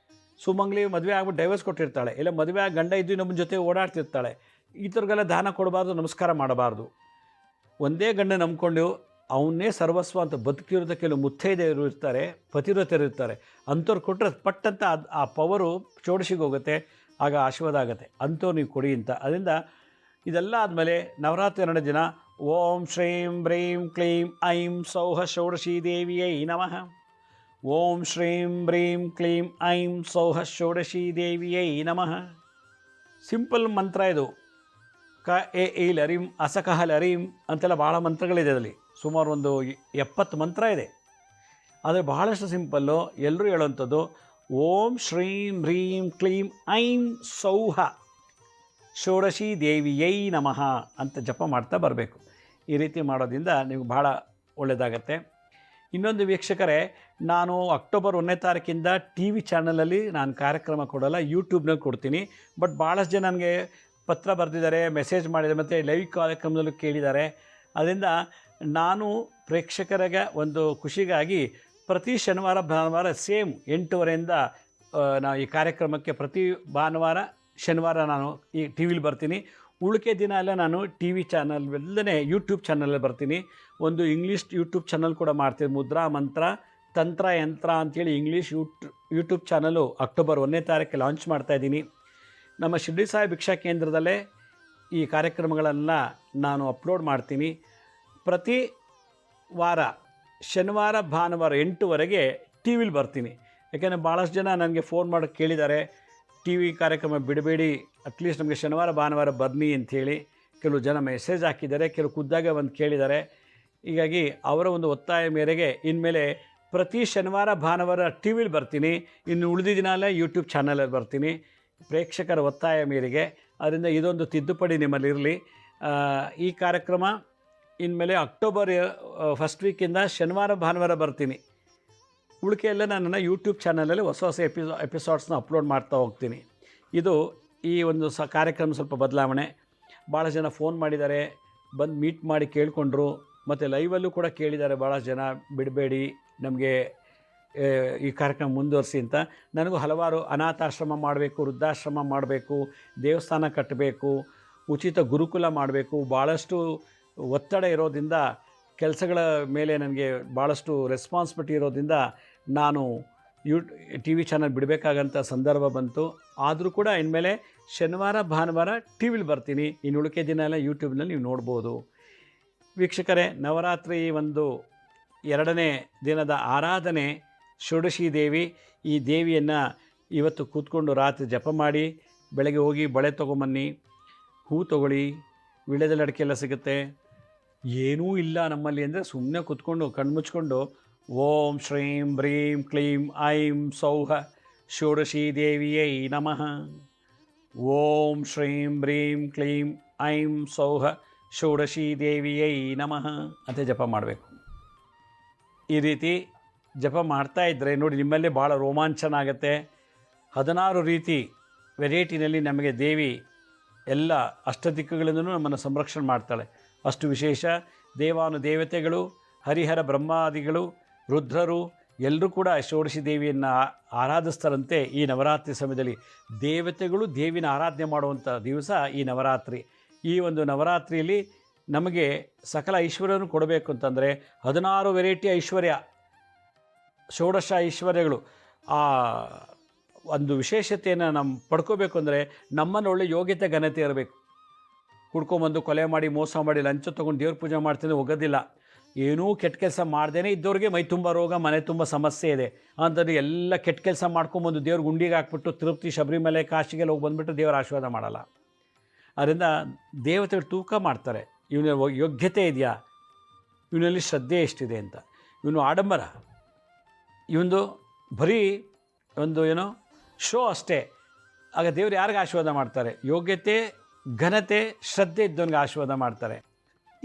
ಸುಮಂಗಲಿ ಮದುವೆ ಆಗ್ಬಿಟ್ಟು ಡೈವರ್ಸ್ ಕೊಟ್ಟಿರ್ತಾಳೆ, ಇಲ್ಲ ಮದುವೆ ಆಗಿ ಗಂಡ ಇದ್ದು ಇನ್ನೊಬ್ಬನ ಜೊತೆ ಓಡಾಡ್ತಿರ್ತಾಳೆ. ಈ ಥರಗೆಲ್ಲ ದಾನ ಕೊಡಬಾರ್ದು, ನಮಸ್ಕಾರ ಮಾಡಬಾರ್ದು. ಒಂದೇ ಗಂಡ ನಂಬ್ಕೊಂಡು ಅವನ್ನೇ ಸರ್ವಸ್ವ ಅಂತ ಬದುಕಿರೋದ ಕೆಲವು ಮುತ್ತೈದೆಯರು ಇರ್ತಾರೆ, ಪತಿವ್ರತರು ಇರ್ತಾರೆ. ಅಂಥವ್ರು ಕೊಟ್ಟರೆ ಪಟ್ಟಂತ ಆ ಪವರು ಷೋಡಶಿಗೆ ಹೋಗುತ್ತೆ, ಆಗ ಆಶೀರ್ವಾದ ಆಗುತ್ತೆ. ಅಂಥವ್ರು ನೀವು ಕೊಡಿ ಅಂತ. ಅದರಿಂದ ಇದೆಲ್ಲ ಆದಮೇಲೆ ನವರಾತ್ರಿ 2 ದಿನ ಓಂ ಶ್ರೀಂ ಬ್ರೀಂ ಕ್ಲೀಂ ಐಂ ಸೌಃ ಷೋಡಶೀ ದೇವಿಯೈ ನಮಃ. ಓಂ ಶ್ರೀಂ ಬ್ರೀಂ ಕ್ಲೀಂ ಐಂ ಸೌಃ ಷೋಡಶೀ ದೇವಿಯೈ ನಮಃ. ಸಿಂಪಲ್ ಮಂತ್ರ ಇದು. ಕ ಎ ಇಲ್ ಅರಿಂ ಅಸಕಹಲ್ ಅರಿಂ ಅಂತೆಲ್ಲ ಭಾಳ ಮಂತ್ರಗಳಿದೆ ಅದರಲ್ಲಿ. ಸುಮಾರು ಒಂದು 70 ಮಂತ್ರ ಇದೆ. ಆದರೆ ಬಹಳಷ್ಟು ಸಿಂಪಲ್ಲು, ಎಲ್ಲರೂ ಹೇಳುವಂಥದ್ದು ಓಂ ಶ್ರೀಂ ಹ್ರೀಂ ಕ್ಲೀಂ ಐಂ ಸೌಃ ಷೋಡಶೀ ದೇವಿಯೈ ನಮಃ ಅಂತ ಜಪ ಮಾಡ್ತಾ ಬರಬೇಕು. ಈ ರೀತಿ ಮಾಡೋದ್ರಿಂದ ನಿಮಗೆ ಭಾಳ ಒಳ್ಳೆಯದಾಗತ್ತೆ. ಇನ್ನೊಂದು ವೀಕ್ಷಕರೇ, ನಾನು ಅಕ್ಟೋಬರ್ 1ನೇ ತಾರೀಕಿಂದ TV ಚಾನಲಲ್ಲಿ ನಾನು ಕಾರ್ಯಕ್ರಮ ಕೊಡೋಲ್ಲ, ಯೂಟ್ಯೂಬ್ನಲ್ಲಿ ಕೊಡ್ತೀನಿ. ಬಟ್ ಭಾಳಷ್ಟು ಜನ ನನಗೆ ಪತ್ರ ಬರೆದಿದ್ದಾರೆ, ಮೆಸೇಜ್ ಮಾಡಿದ್ದಾರೆ, ಮತ್ತು ಲೈವ್ ಕಾರ್ಯಕ್ರಮದಲ್ಲೂ ಕೇಳಿದ್ದಾರೆ. ಅದರಿಂದ ನಾನು ಪ್ರೇಕ್ಷಕರಿಗೆ ಒಂದು ಖುಷಿಗಾಗಿ ಪ್ರತಿ ಶನಿವಾರ ಭಾನುವಾರ ಸೇಮ್ 8:30ಯಿಂದ ನಾವು ಈ ಕಾರ್ಯಕ್ರಮಕ್ಕೆ ಪ್ರತಿ ಭಾನುವಾರ ಶನಿವಾರ ನಾನು ಈ TV ಬರ್ತೀನಿ. ಉಳಿಕೆ ದಿನ ಎಲ್ಲ ನಾನು TV ಚಾನಲ್ ಎಲ್ಲನೇ ಯೂಟ್ಯೂಬ್ ಚಾನಲಲ್ಲಿ ಬರ್ತೀನಿ. ಒಂದು ಇಂಗ್ಲೀಷ್ ಯೂಟ್ಯೂಬ್ ಚಾನಲ್ ಕೂಡ ಮಾಡ್ತೀನಿ, ಮುದ್ರಾ ಮಂತ್ರ ತಂತ್ರ ಯಂತ್ರ ಅಂಥೇಳಿ ಇಂಗ್ಲೀಷ್ ಯೂಟ್ಯೂಬ್ ಚಾನಲು ಅಕ್ಟೋಬರ್ 1ನೇ ತಾರೀಕು ಲಾಂಚ್ ಮಾಡ್ತಾಯಿದ್ದೀನಿ. ನಮ್ಮ ಶಿರ್ಡಿ ಸಾಯಿ ಭಿಕ್ಷಾ ಕೇಂದ್ರದಲ್ಲೇ ಈ ಕಾರ್ಯಕ್ರಮಗಳನ್ನು ನಾನು ಅಪ್ಲೋಡ್ ಮಾಡ್ತೀನಿ. ಪ್ರತಿ ವಾರ ಶನಿವಾರ ಭಾನುವಾರ 8ವರೆಗೆ ಟಿ ವಿಲಿ ಬರ್ತೀನಿ. ಯಾಕೆಂದರೆ ಭಾಳಷ್ಟು ಜನ ನನಗೆ ಫೋನ್ ಮಾಡಿ ಕೇಳಿದ್ದಾರೆ, ಟಿ ವಿ ಕಾರ್ಯಕ್ರಮ ಬಿಡಬೇಡಿ, ಅಟ್ಲೀಸ್ಟ್ ನಮಗೆ ಶನಿವಾರ ಭಾನುವಾರ ಬನ್ನಿ ಅಂಥೇಳಿ. ಕೆಲವು ಜನ ಮೆಸೇಜ್ ಹಾಕಿದ್ದಾರೆ, ಕೆಲವು ಖುದ್ದಾಗೆ ಬಂದು ಕೇಳಿದ್ದಾರೆ. ಹೀಗಾಗಿ ಅವರ ಒಂದು ಒತ್ತಾಯ ಮೇರೆಗೆ ಇನ್ಮೇಲೆ ಪ್ರತಿ ಶನಿವಾರ ಭಾನುವಾರ ಟಿ ವಿಲಿ ಬರ್ತೀನಿ. ಇನ್ನು ಉಳಿದ ದಿನ ಎಲ್ಲ ಯೂಟ್ಯೂಬ್ ಚಾನಲಲ್ಲಿ ಬರ್ತೀನಿ, ಪ್ರೇಕ್ಷಕರ ಒತ್ತಾಯ ಮೇರೆಗೆ. ಅದರಿಂದ ಇದೊಂದು ತಿದ್ದುಪಡಿ ನಿಮ್ಮಲ್ಲಿರಲಿ. ಈ ಕಾರ್ಯಕ್ರಮ ಇನ್ಮೇಲೆ ಅಕ್ಟೋಬರ್ ಫಸ್ಟ್ ವೀಕಿಂದ ಶನಿವಾರ ಭಾನುವಾರ ಬರ್ತೀನಿ. ಉಳಿಕೆಯೆಲ್ಲ ನಾನು ಯೂಟ್ಯೂಬ್ ಚಾನಲಲ್ಲಿ ಹೊಸ ಹೊಸ ಎಪಿಸೋಡ್ಸ್ನ ಅಪ್ಲೋಡ್ ಮಾಡ್ತಾ ಹೋಗ್ತೀನಿ. ಇದು ಈ ಒಂದು ಕಾರ್ಯಕ್ರಮ ಸ್ವಲ್ಪ ಬದಲಾವಣೆ. ಭಾಳ ಜನ ಫೋನ್ ಮಾಡಿದ್ದಾರೆ, ಬಂದು ಮೀಟ್ ಮಾಡಿ ಕೇಳಿಕೊಂಡ್ರು, ಮತ್ತು ಲೈವಲ್ಲೂ ಕೂಡ ಕೇಳಿದ್ದಾರೆ ಭಾಳಷ್ಟು ಜನ, ಬಿಡಬೇಡಿ ನಮಗೆ ಈ ಕಾರ್ಯಕ್ರಮ ಮುಂದುವರಿಸಿ ಅಂತ. ನನಗೂ ಹಲವಾರು ಅನಾಥಾಶ್ರಮ ಮಾಡಬೇಕು, ವೃದ್ಧಾಶ್ರಮ ಮಾಡಬೇಕು, ದೇವಸ್ಥಾನ ಕಟ್ಟಬೇಕು, ಉಚಿತ ಗುರುಕುಲ ಮಾಡಬೇಕು, ಭಾಳಷ್ಟು ಒತ್ತಡ ಇರೋದ್ರಿಂದ, ಕೆಲಸಗಳ ಮೇಲೆ ನನಗೆ ಭಾಳಷ್ಟು ರೆಸ್ಪಾನ್ಸಿಬಿಲಿಟಿ ಇರೋದ್ರಿಂದ ನಾನು ಟಿ ವಿ ಚಾನಲ್ ಬಿಡಬೇಕಾಗಂಥ ಸಂದರ್ಭ ಬಂತು. ಆದರೂ ಕೂಡ ಇನ್ಮೇಲೆ ಶನಿವಾರ ಭಾನುವಾರ ಟಿ ವಿಲಿ ಬರ್ತೀನಿ. ಇನ್ನು ಉಳಿಕೆ ದಿನ ಎಲ್ಲ ಯೂಟ್ಯೂಬ್ನಲ್ಲಿ ನೀವು ನೋಡ್ಬೋದು. ವೀಕ್ಷಕರೇ, ನವರಾತ್ರಿ ಒಂದು 2ನೇ ದಿನದ ಆರಾಧನೆ ಷೋಡಶಿ ದೇವಿ. ಈ ದೇವಿಯನ್ನು ಇವತ್ತು ಕೂತ್ಕೊಂಡು ರಾತ್ರಿ ಜಪ ಮಾಡಿ, ಬೆಳಗ್ಗೆ ಹೋಗಿ ಬಳೆ ತೊಗೊಂಬನ್ನಿ, ಹೂ ತೊಗೊಳ್ಳಿ, ವಿಳ್ಯದೆಲೆ ಅಡಿಕೆ ಎಲ್ಲ ಸಿಗುತ್ತೆ. ಏನೂ ಇಲ್ಲ ನಮ್ಮಲ್ಲಿ ಅಂದರೆ ಸುಮ್ಮನೆ ಕೂತ್ಕೊಂಡು ಕಣ್ಮುಚ್ಕೊಂಡು ಓಂ ಶ್ರೀಂ ಬ್ರೀಂ ಕ್ಲೀಂ ಐಂ ಸೌಃ ಷೋಡಶಿ ದೇವಿಯೈ ನಮಃ, ಓಂ ಶ್ರೀಂ ಬ್ರೀಂ ಕ್ಲೀಂ ಐಂ ಸೌಃ ಷೋಡಶಿ ದೇವಿಯೈ ನಮಃ ಅಂತ ಜಪ ಮಾಡಬೇಕು. ಈ ರೀತಿ ಜಪ ಮಾಡ್ತಾಯಿದ್ರೆ ನೋಡಿ, ನಿಮ್ಮಲ್ಲೇ ಭಾಳ ರೋಮಾಂಚನ ಆಗುತ್ತೆ. 16 ರೀತಿ ವೆರೈಟಿನಲ್ಲಿ ನಮಗೆ ದೇವಿ ಎಲ್ಲ ಅಷ್ಟದಿಕ್ಕುಗಳಿಂದಲೂ ನಮ್ಮನ್ನು ಸಂರಕ್ಷಣೆ ಮಾಡ್ತಾಳೆ. ಅಷ್ಟು ವಿಶೇಷ. ದೇವಾನುದೇವತೆಗಳು, ಹರಿಹರ ಬ್ರಹ್ಮಾದಿಗಳು, ರುದ್ರರು ಎಲ್ಲರೂ ಕೂಡ ಷೋಡಶಿ ದೇವಿಯನ್ನು ಆರಾಧಿಸ್ತಾರಂತೆ. ಈ ನವರಾತ್ರಿ ಸಮಯದಲ್ಲಿ ದೇವತೆಗಳು ದೇವಿನ ಆರಾಧನೆ ಮಾಡುವಂಥ ದಿವಸ ಈ ನವರಾತ್ರಿ. ಈ ಒಂದು ನವರಾತ್ರಿಯಲ್ಲಿ ನಮಗೆ ಸಕಲ ಐಶ್ವರ್ಯವನ್ನು ಕೊಡಬೇಕು ಅಂತಂದರೆ 16 ವೆರೈಟಿ ಐಶ್ವರ್ಯ, ಷೋಡಶ ಐಶ್ವರ್ಯಗಳು, ಆ ಒಂದು ವಿಶೇಷತೆಯನ್ನು ನಾವು ಪಡ್ಕೋಬೇಕು ಅಂದರೆ ನಮ್ಮನ್ನು ಒಳ್ಳೆ ಯೋಗ್ಯತೆ ಘನತೆ ಇರಬೇಕು. ಕುಡ್ಕೊಂಬಂದು ಕೊಲೆ ಮಾಡಿ, ಮೋಸ ಮಾಡಿ, ಲಂಚ ತೊಗೊಂಡು ದೇವ್ರ ಪೂಜೆ ಮಾಡ್ತೀನಿ ಹೋಗೋದಿಲ್ಲ. ಏನೂ ಕೆಟ್ಟ ಕೆಲಸ ಮಾಡ್ದೇ ಇದ್ದವ್ರಿಗೆ ಮೈ ತುಂಬ ರೋಗ, ಮನೆ ತುಂಬ ಸಮಸ್ಯೆ ಇದೆ ಅಂತಂದ್ರೆ ಎಲ್ಲ ಕೆಟ್ಟ ಕೆಲಸ ಮಾಡ್ಕೊಂಬಂದು ದೇವ್ರ ಗುಂಡಿಗೆ ಹಾಕ್ಬಿಟ್ಟು ತಿರುಪತಿ, ಶಬರಿಮಲೆ, ಕಾಶಿಗೆಲ್ಲ ಹೋಗಿ ಬಂದುಬಿಟ್ಟು ದೇವರ ಆಶೀರ್ವಾದ ಮಾಡಲ್ಲ. ಅದರಿಂದ ದೇವತೆಗಳು ತೂಕ ಮಾಡ್ತಾರೆ, ಇವನ ಯೋಗ್ಯತೆ ಇದೆಯಾ, ಇವನಲ್ಲಿ ಶ್ರದ್ಧೆ ಎಷ್ಟಿದೆ ಅಂತ. ಇವನು ಆಡಂಬರ, ಇವನು ಬರೀ ಒಂದು ಏನೋ ಶೋ ಅಷ್ಟೇ. ಆಗ ದೇವರು ಯಾರಿಗೆ ಆಶೀರ್ವಾದ ಮಾಡ್ತಾರೆ? ಯೋಗ್ಯತೆ, ಘನತೆ, ಶ್ರದ್ಧೆ ಇದ್ದವನಿಗೆ ಆಶೀರ್ವಾದ ಮಾಡ್ತಾರೆ.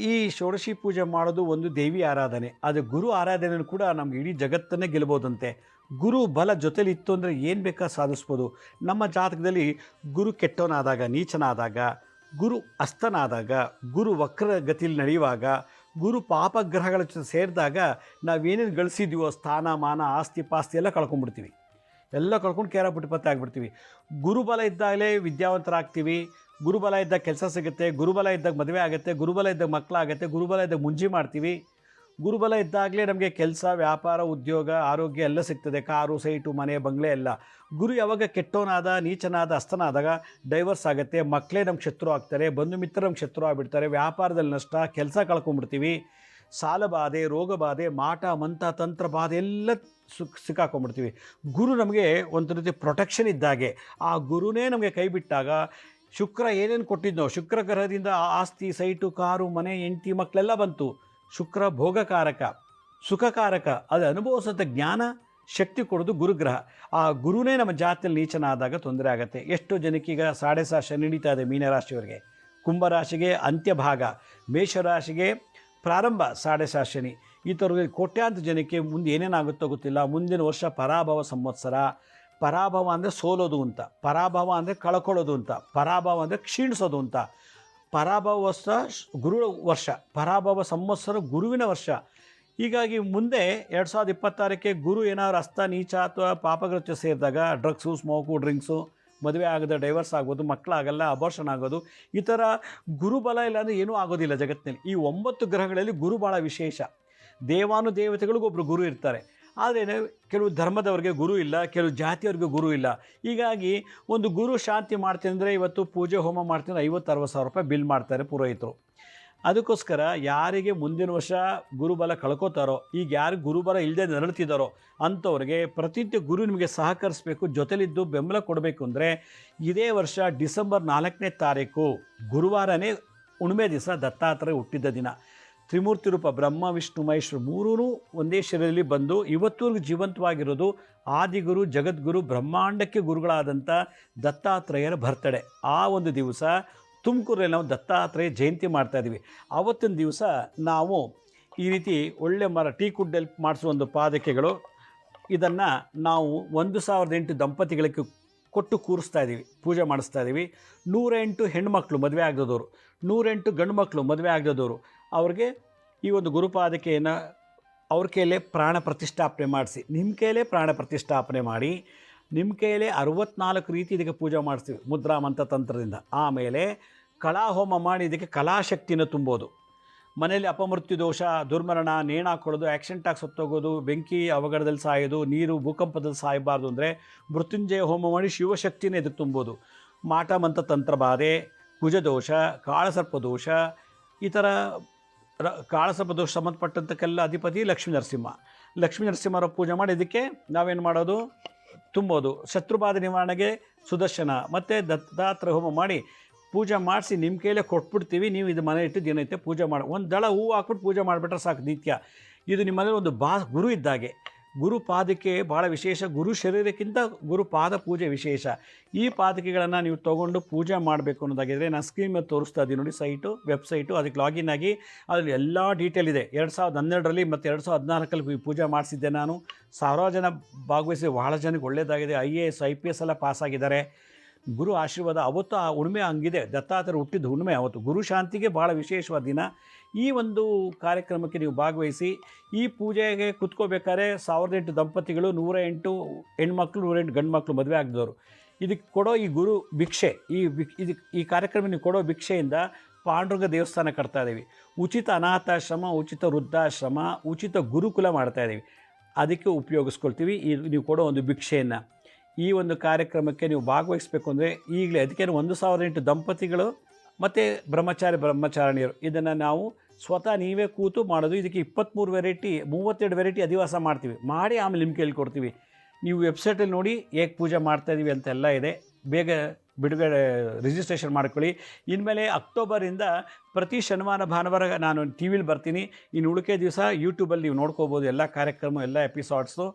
ಈ ಷೋಡಶಿ ಪೂಜೆ ಮಾಡೋದು ಒಂದು ದೇವಿ ಆರಾಧನೆ. ಆದರೆ ಗುರು ಆರಾಧನೆಯೂ ಕೂಡ ನಮ್ಗೆ ಇಡೀ ಜಗತ್ತನ್ನೇ ಗೆಲ್ಬೋದಂತೆ. ಗುರು ಬಲ ಜೊತೆಲಿ ಇತ್ತು ಅಂದರೆ ಏನು ಬೇಕಾದ್ರೂ ಸಾಧಿಸ್ಬೋದು. ನಮ್ಮ ಜಾತಕದಲ್ಲಿ ಗುರು ಕೆಟ್ಟವನಾದಾಗ, ನೀಚನಾದಾಗ, ಗುರು ಅಸ್ತನಾದಾಗ, ಗುರು ವಕ್ರಗತಿಯಲ್ಲಿ ನಡೆಯುವಾಗ, ಗುರು ಪಾಪಗ್ರಹಗಳ ಜೊತೆ ಸೇರಿದಾಗ ನಾವೇನೇನು ಗಳಿಸಿದ್ದೀವೋ ಸ್ಥಾನ, ಮಾನ, ಆಸ್ತಿ ಪಾಸ್ತಿ ಎಲ್ಲ ಕಳ್ಕೊಂಡ್ಬಿಡ್ತೀವಿ. ಎಲ್ಲ ಕಳ್ಕೊಂಡು ಕೇರ ಪುಟಿಪತ್ತೆ ಆಗಿಬಿಡ್ತೀವಿ. ಗುರುಬಲ ಇದ್ದಾಗಲೇ ವಿದ್ಯಾವಂತರಾಗ್ತೀವಿ, ಗುರುಬಲ ಇದ್ದಾಗ ಕೆಲಸ ಸಿಗುತ್ತೆ, ಗುರುಬಲ ಇದ್ದಾಗ ಮದುವೆ ಆಗುತ್ತೆ, ಗುರುಬಲ ಇದ್ದಾಗ ಮಕ್ಕಳಾಗುತ್ತೆ, ಗುರುಬಲ ಇದ್ದಾಗ ಮುಂಜಿ ಮಾಡ್ತೀವಿ. ಗುರುಬಲ ಇದ್ದಾಗಲೇ ನಮಗೆ ಕೆಲಸ, ವ್ಯಾಪಾರ, ಉದ್ಯೋಗ, ಆರೋಗ್ಯ ಎಲ್ಲ ಸಿಗ್ತದೆ, ಕಾರು, ಸೈಟು, ಮನೆ, ಬಂಗ್ಲೆ ಎಲ್ಲ. ಗುರು ಯಾವಾಗ ಕೆಟ್ಟವನಾದ, ನೀಚನಾದ, ಅಸ್ತನಾದಾಗ ಡೈವರ್ಸ್ ಆಗುತ್ತೆ, ಮಕ್ಕಳೇ ನಮ್ಗೆ ಶತ್ರು ಆಗ್ತಾರೆ, ಬಂಧು ಮಿತ್ರರು ನಮ್ಗೆ ಶತ್ರು ಆಗಿಬಿಡ್ತಾರೆ, ವ್ಯಾಪಾರದಲ್ಲಿ ನಷ್ಟ, ಕೆಲಸ ಕಳ್ಕೊಂಡ್ಬಿಡ್ತೀವಿ, ಸಾಲ ಬಾಧೆ, ರೋಗ ಬಾಧೆ, ಮಾಟ ಮಂತ್ರ ತಂತ್ರ ಬಾಧೆ ಎಲ್ಲ ಸಿಕ್ಕಾಕೊಂಡ್ಬಿಡ್ತೀವಿ. ಗುರು ನಮಗೆ ಒಂದು ರೀತಿ ಪ್ರೊಟೆಕ್ಷನ್ ಇದ್ದಾಗೆ. ಆ ಗುರುನೇ ನಮಗೆ ಕೈ ಬಿಟ್ಟಾಗ ಶುಕ್ರ ಏನೇನು ಕೊಟ್ಟಿದ್ನೋ, ಶುಕ್ರ ಗ್ರಹದಿಂದ ಆಸ್ತಿ, ಸೈಟು, ಕಾರು, ಮನೆ, ಹೆಂಡತಿ, ಮಕ್ಕಳೆಲ್ಲ ಬಂತು. ಶುಕ್ರ ಭೋಗಕಾರಕ, ಸುಖಕಾರಕ, ಅದು ಅನುಭವಿಸೋಂಥ ಜ್ಞಾನ ಶಕ್ತಿ ಕೊಡೋದು ಗುರುಗ್ರಹ. ಆ ಗುರುನೇ ನಮ್ಮ ಜಾತಿಯಲ್ಲಿ ನೀಚನಾದಾಗ ತೊಂದರೆ ಆಗುತ್ತೆ. ಎಷ್ಟೋ ಜನಕ್ಕೀಗ 5.5 ಶನಿ ನಡೀತಾ ಇದೆ ಮೀನರಾಶಿಯವರಿಗೆ, ಕುಂಭರಾಶಿಗೆ ಅಂತ್ಯಭಾಗ, ಮೇಷರಾಶಿಗೆ ಪ್ರಾರಂಭ 5.5 ಶನಿ. ಈ ಥರ ಕೋಟ್ಯಾಂತರ ಜನಕ್ಕೆ ಮುಂದೆ ಏನೇನಾಗುತ್ತೋ ಗೊತ್ತಿಲ್ಲ. ಮುಂದಿನ ವರ್ಷ ಪರಾಭವ ಸಂವತ್ಸರ. ಪರಾಭವ ಅಂದರೆ ಸೋಲೋದು ಅಂತ, ಪರಾಭವ ಅಂದರೆ ಕಳ್ಕೊಳ್ಳೋದು ಅಂತ, ಪರಾಭವ ಅಂದರೆ ಕ್ಷೀಣಿಸೋದು ಅಂತ. ಪರಾಭವ ವರ್ಷ ಗುರು ವರ್ಷ, ಪರಾಭವ ಸಂವತ್ಸರ ಗುರುವಿನ ವರ್ಷ. ಹೀಗಾಗಿ ಮುಂದೆ 2026ಕ್ಕೆ ಗುರು ಏನಾದ್ರು ಅಸ್ತ, ನೀಚ ಅಥವಾ ಪಾಪಗ್ರಹಕ್ಕೆ ಸೇರಿದಾಗ ಡ್ರಗ್ಸು, ಸ್ಮೋಕು, ಡ್ರಿಂಕ್ಸು, ಮದುವೆ ಆಗದೆ ಡೈವರ್ಸ್ ಆಗೋದು, ಮಕ್ಕಳಾಗಲ್ಲ, ಅಬೋರ್ಷನ್ ಆಗೋದು, ಈ ಥರ ಗುರುಬಲ ಇಲ್ಲ ಅಂದರೆ ಏನೂ ಆಗೋದಿಲ್ಲ ಜಗತ್ತಿನಲ್ಲಿ. ಈ 9 ಗ್ರಹಗಳಲ್ಲಿ ಗುರು ಭಾಳ ವಿಶೇಷ. ದೇವಾನುದೇವತೆಗಳಿಗೊಬ್ಬರು ಗುರು ಇರ್ತಾರೆ. ಆದರೆ ಕೆಲವು ಧರ್ಮದವ್ರಿಗೆ ಗುರು ಇಲ್ಲ, ಕೆಲವು ಜಾತಿಯವ್ರಿಗೆ ಗುರು ಇಲ್ಲ. ಹೀಗಾಗಿ ಒಂದು ಗುರು ಶಾಂತಿ ಮಾಡ್ತೀನಿ ಅಂದರೆ ಇವತ್ತು ಪೂಜೆ ಹೋಮ ಮಾಡ್ತೀನಿ 50-60 ಸಾವಿರ ರೂಪಾಯಿ ಬಿಲ್ ಮಾಡ್ತಾರೆ ಪುರೋಹಿತರು. ಅದಕ್ಕೋಸ್ಕರ ಯಾರಿಗೆ ಮುಂದಿನ ವರ್ಷ ಗುರುಬಲ ಕಳ್ಕೋತಾರೋ, ಈಗ ಯಾರು ಗುರುಬಲ ಇಲ್ಲದೆ ನರಳುತ್ತಿದ್ದಾರೋ ಅಂಥವ್ರಿಗೆ ಪ್ರತಿನಿತ್ಯ ಗುರು ನಿಮಗೆ ಸಹಕರಿಸಬೇಕು, ಜೊತೆಲಿದ್ದು ಬೆಂಬಲ ಕೊಡಬೇಕು ಅಂದರೆ ಇದೇ ವರ್ಷ ಡಿಸೆಂಬರ್ 4ನೇ ತಾರೀಕು ಗುರುವಾರನೇ ಹುಣ್ಣಿಮೆ ದಿವಸ ದತ್ತಾತ್ರೇಯ ಹುಟ್ಟಿದ್ದ ದಿನ. ತ್ರಿಮೂರ್ತಿ ರೂಪ ಬ್ರಹ್ಮ ವಿಷ್ಣು ಮಹೇಶ್ವರ ಮೂರೂ ಒಂದೇ ಶರೀರದಲ್ಲಿ ಬಂದು ಇವತ್ತೂರ್ಗೂ ಜೀವಂತವಾಗಿರೋದು ಆದಿಗುರು ಜಗದ್ಗುರು ಬ್ರಹ್ಮಾಂಡಕ್ಕೆ ಗುರುಗಳಾದಂಥ ದತ್ತಾತ್ರೇಯರ ಬರ್ತಡೇ. ಆ ಒಂದು ದಿವಸ ತುಮಕೂರಲ್ಲಿ ನಾವು ದತ್ತಾತ್ರೇಯ ಜಯಂತಿ ಮಾಡ್ತಾಯಿದ್ದೀವಿ. ಆವತ್ತಿನ ದಿವಸ ನಾವು ಈ ರೀತಿ ಒಳ್ಳೆ ಮರ ಟೀ ಕುಡ್ಡಲ್ಲಿ ಮಾಡಿಸುವ ಒಂದು ಪಾದಕೆಗಳು, ಇದನ್ನು ನಾವು 1008 ದಂಪತಿಗಳಿಗೆ ಕೊಟ್ಟು ಕೂರಿಸ್ತಾ ಇದ್ದೀವಿ, ಪೂಜೆ ಮಾಡಿಸ್ತಾ ಇದ್ದೀವಿ. 108 ಹೆಣ್ಮಕ್ಳು ಮದುವೆ ಆಗದವರು, 108 ಗಂಡು ಮಕ್ಕಳು ಮದುವೆ ಆಗದವರು ಅವ್ರಿಗೆ ಈ ಒಂದು ಗುರುಪಾದಕೆಯನ್ನು ಅವ್ರ ಕೈಯಲ್ಲೇ ಪ್ರಾಣ ಪ್ರತಿಷ್ಠಾಪನೆ ಮಾಡಿಸಿ, ನಿಮ್ಮ ಕೈಯಲ್ಲೇ ಪ್ರಾಣ ಪ್ರತಿಷ್ಠಾಪನೆ ಮಾಡಿ, ನಿಮ್ಮ ಕೈಯಲ್ಲೇ 64 ರೀತಿ ಇದಕ್ಕೆ ಪೂಜೆ ಮಾಡಿಸ್ತೀವಿ ಮುದ್ರಾ ಮಂತ್ರ ತಂತ್ರದಿಂದ. ಆಮೇಲೆ ಕಲಾಹೋಮ ಮಾಡಿ ಇದಕ್ಕೆ ಕಲಾಶಕ್ತಿನ ತುಂಬೋದು. ಮನೆಯಲ್ಲಿ ಅಪಮೃತ್ಯು ದೋಷ, ದುರ್ಮರಣ, ನೇಣು ಹಾಕ್ಕೊಳ್ಳೋದು, ಆಕ್ಸಿಡೆಂಟ್ ಆಗಿ ಸತ್ತೋಗೋದು, ಬೆಂಕಿ ಅವಘಡದಲ್ಲಿ ಸಾಯೋದು, ನೀರು ಭೂಕಂಪದಲ್ಲಿ ಸಾಯಬಾರ್ದು ಅಂದರೆ ಮೃತ್ಯುಂಜಯ ಹೋಮ ಮಾಡಿ ಶಿವಶಕ್ತಿನ ಇದಕ್ಕೆ ತುಂಬೋದು. ಮಾಟ ಮಂತ್ರ ತಂತ್ರ ಬಾಧೆ, ಕುಜದೋಷ, ಕಾಳಸರ್ಪದೋಷ, ಈ ಥರ ಕಾಳಸರ್ಪದೋಷ ಸಂಬಂಧಪಟ್ಟಂತಕ್ಕೆಲ್ಲ ಅಧಿಪತಿ ಲಕ್ಷ್ಮೀ ನರಸಿಂಹ. ಲಕ್ಷ್ಮೀ ನರಸಿಂಹರ ಪೂಜೆ ಮಾಡಿ ಇದಕ್ಕೆ ನಾವೇನು ಮಾಡೋದು, ತುಂಬೋದು. ಶತ್ರುಬಾಧೆ ನಿವಾರಣೆಗೆ ಸುದರ್ಶನ ಮತ್ತು ದತ್ತಾತ್ರೇಯ ಹೋಮ ಮಾಡಿ ಪೂಜೆ ಮಾಡಿಸಿ ನಿಮ್ಮ ಕೈಲೇ ಕೊಟ್ಬಿಡ್ತೀವಿ. ನೀವು ಇದು ಮನೆ ಇಟ್ಟು ದಿನನಿತ್ಯ ಪೂಜೆ ಮಾಡಿ ಒಂದು ದಳ ಹೂವು ಹಾಕ್ಬಿಟ್ಟು ಪೂಜೆ ಮಾಡಿಬಿಟ್ರೆ ಸಾಕು ನಿತ್ಯ. ಇದು ನಿಮ್ಮ ಮನೇಲಿ ಒಂದು ಗುರು ಇದ್ದಾಗೆ. ಗುರು ಪಾದಕ್ಕೆ ಭಾಳ ವಿಶೇಷ, ಗುರು ಶರೀರಕ್ಕಿಂತ ಗುರು ಪಾದ ಪೂಜೆ ವಿಶೇಷ. ಈ ಪಾದಕೆಗಳನ್ನು ನೀವು ತೊಗೊಂಡು ಪೂಜೆ ಮಾಡಬೇಕು ಅನ್ನೋದಾಗಿದ್ದರೆ ನಾನು ಸ್ಕ್ರೀನ್ ಮೇಲೆ ತೋರಿಸ್ತಾ ಇದ್ದೀನಿ ನೋಡಿ, ವೆಬ್ಸೈಟು, ಅದಕ್ಕೆ ಲಾಗಿನ್ ಆಗಿ ಅದರಲ್ಲಿ ಎಲ್ಲ ಡೀಟೇಲ್ ಇದೆ. 2012ರಲ್ಲಿ ಮತ್ತು 2014ರಲ್ಲಿ ಪೂಜೆ ಮಾಡಿಸಿದ್ದೆ ನಾನು. ಸಾವಿರಾರು ಜನ ಭಾಗವಹಿಸಿ ಭಾಳ ಜನಕ್ಕೆ ಒಳ್ಳೆಯದಾಗಿದೆ. IAS IPS ಎಲ್ಲ ಪಾಸಾಗಿದ್ದಾರೆ. ಗುರು ಆಶೀರ್ವಾದ ಅವತ್ತು ಆ ಹುಣ್ಣಿಮೆ ಹಂಗಿದೆ. ದತ್ತಾತ್ರೇಯ ಹುಟ್ಟಿದ ಹುಣ್ಣಿಮೆ ಅವತ್ತು. ಗುರು ಶಾಂತಿಗೆ ಭಾಳ ವಿಶೇಷವಾದ ದಿನ. ಈ ಒಂದು ಕಾರ್ಯಕ್ರಮಕ್ಕೆ ನೀವು ಭಾಗವಹಿಸಿ ಈ ಪೂಜೆಗೆ ಕುತ್ಕೋಬೇಕಾದ್ರೆ 1008 ದಂಪತಿಗಳು, 108 ಹೆಣ್ಮಕ್ಳು, 108 ಗಂಡು ಮಕ್ಕಳು ಮದುವೆ ಆಗಿದವರು ಇದಕ್ಕೆ ಕೊಡೋ ಈ ಗುರು ಭಿಕ್ಷೆ, ಈ ಕಾರ್ಯಕ್ರಮ ನೀವು ಕೊಡೋ ಭಿಕ್ಷೆಯಿಂದ ಪಾಂಡುರಂಗ ದೇವಸ್ಥಾನ ಕಟ್ತಾ ಇದ್ದೀವಿ. ಉಚಿತ ಅನಾಥಾಶ್ರಮ, ಉಚಿತ ವೃದ್ಧಾಶ್ರಮ, ಉಚಿತ ಗುರುಕುಲ ಮಾಡ್ತಾಯಿದ್ದೀವಿ. ಅದಕ್ಕೆ ಉಪಯೋಗಿಸ್ಕೊಳ್ತೀವಿ ನೀವು ಕೊಡೋ ಒಂದು ಭಿಕ್ಷೆಯನ್ನು. ಈ ಒಂದು ಕಾರ್ಯಕ್ರಮಕ್ಕೆ ನೀವು ಭಾಗವಹಿಸಬೇಕು ಅಂದರೆ ಈಗಲೇ ಅದಕ್ಕೆ 1008 ದಂಪತಿಗಳು ಮತ್ತು ಬ್ರಹ್ಮಚಾರಿಣಿಯರು ಇದನ್ನು ನಾವು ಸ್ವತಃ ನೀವೇ ಕೂತು ಮಾಡೋದು. ಇದಕ್ಕೆ 23 ವೆರೈಟಿ, 32 ವೆರೈಟಿ ಅಧಿವಾಸ ಮಾಡ್ತೀವಿ ಮಾಡಿ ಆಮೇಲೆ ನಿಮ್ಮ ಕೈಲಿ ಕೊಡ್ತೀವಿ. ನೀವು ವೆಬ್ಸೈಟಲ್ಲಿ ನೋಡಿ ಹೇಗೆ ಪೂಜೆ ಮಾಡ್ತಾಯಿದ್ದೀವಿ ಅಂತೆಲ್ಲ ಇದೆ. ಬೇಗ ಬಿಡುಗಡೆ ರಿಜಿಸ್ಟ್ರೇಷನ್ ಮಾಡ್ಕೊಳ್ಳಿ. ಇನ್ಮೇಲೆ ಅಕ್ಟೋಬರಿಂದ ಪ್ರತಿ ಶನಿವಾರ ಭಾನುವಾರ ನಾನು TVಲಿ ಬರ್ತೀನಿ. ಇನ್ನು ಉಳಿಕೆ ದಿವಸ ಯೂಟ್ಯೂಬಲ್ಲಿ ನೀವು ನೋಡ್ಕೋಬೋದು ಎಲ್ಲ ಕಾರ್ಯಕ್ರಮ, ಎಲ್ಲ ಎಪಿಸೋಡ್ಸು.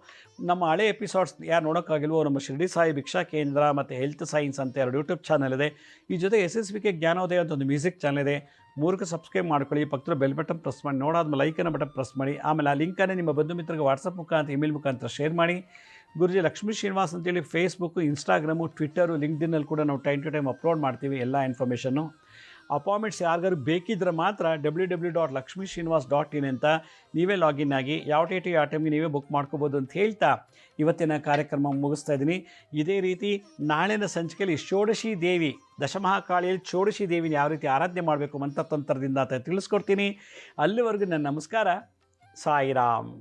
ನಮ್ಮ ಹಳೆ ಎಪಿಸೋಡ್ಸ್ ಯಾರು ನೋಡೋಕ್ಕಾಗಿಲ್ವೋ ನಮ್ಮ ಶಿರ್ಡಿ ಸಾಯಿ ಭಿಕ್ಷಾ ಕೇಂದ್ರ ಮತ್ತು ಹೆಲ್ತ್ ಸೈನ್ಸ್ ಅಂತ 2 ಯೂಟ್ಯೂಬ್ ಚಾನಲ್ ಇದೆ. ಈ ಜೊತೆ SSVK ಜ್ಞಾನೋದಯ ಅಂತ ಒಂದು ಮ್ಯೂಸಿಕ್ ಚಾನಲ್ ಇದೆ. 3ಕ್ಕೆ ಸಬ್ಸ್ಕ್ರೈಬ್ ಮಾಡ್ಕೊಳ್ಳಿ. ಪಕ್ಕದ ಬೆಲ್ ಬಟನ್ ಪ್ರೆಸ್ ಮಾಡಿ, ನೋಡಾದ್ಮೇಲೆ ಲೈಕನ್ನು ಬಟನ್ ಪ್ರೆಸ್ ಮಾಡಿ. ಆಮೇಲೆ ಆ ಲಿಂಕನ್ನೇ ನಿಮ್ಮ ಬಂಧು ಮಿತ್ರರಿಗೆ ವಾಟ್ಸಪ್ ಮುಖಾಂತರ, ಇಮೇಲ್ ಮುಖಾಂತರ ಶೇರ್ ಮಾಡಿ. ಗುರುಜಿ ಲಕ್ಷ್ಮೀ ಶ್ರೀನಿವಾಸ್ ಅಂತೇಳಿ ಫೇಸ್ಬುಕ್ಕು, ಇನ್ಸ್ಟಾಗ್ರಾಮು, ಟ್ವಿಟ್ಟರು, ಲಿಂಕ್ಡ್ಇನ್ನಲ್ಲಿ ಕೂಡ ನಾವು ಟೈಮ್ ಟು ಟೈಮ್ ಅಪ್ಲೋಡ್ ಮಾಡ್ತೀವಿ ಎಲ್ಲ ಇನ್ಫಾರ್ಮೇಷನ್ನು. ಅಪಾಯಿಂಟ್ಮೆಂಟ್ಸ್ ಯಾರಿಗಾರು ಬೇಕಿದ್ದರೆ ಮಾತ್ರ www.lakshmisrinivas.in ಅಂತ ನೀವೇ ಲಾಗಿನ್ ಆಗಿ ಯಾವ ಟೈಮ್ಗೆ ನೀವೇ ಬುಕ್ ಮಾಡ್ಕೋಬೋದು ಅಂತ ಹೇಳ್ತಾ ಇವತ್ತಿನ ಕಾರ್ಯಕ್ರಮ ಮುಗಿಸ್ತಾ ಇದ್ದೀನಿ. ಇದೇ ರೀತಿ ನಾಳಿನ ಸಂಚಿಕೆಯಲ್ಲಿ ಷೋಡಶಿ ದೇವಿ, ದಶಮಹಾಕಾಳಿಯಲ್ಲಿ ಷೋಡಶಿ ದೇವಿನ ಯಾವ ರೀತಿ ಆರಾಧನೆ ಮಾಡಬೇಕು ಮಂತ್ರತಂತ್ರದಿಂದ ಅಂತ ತಿಳಿಸ್ಕೊಡ್ತೀನಿ. ಅಲ್ಲಿವರೆಗೂ ನನ್ನ ನಮಸ್ಕಾರ. ಸಾಯಿರಾಮ್.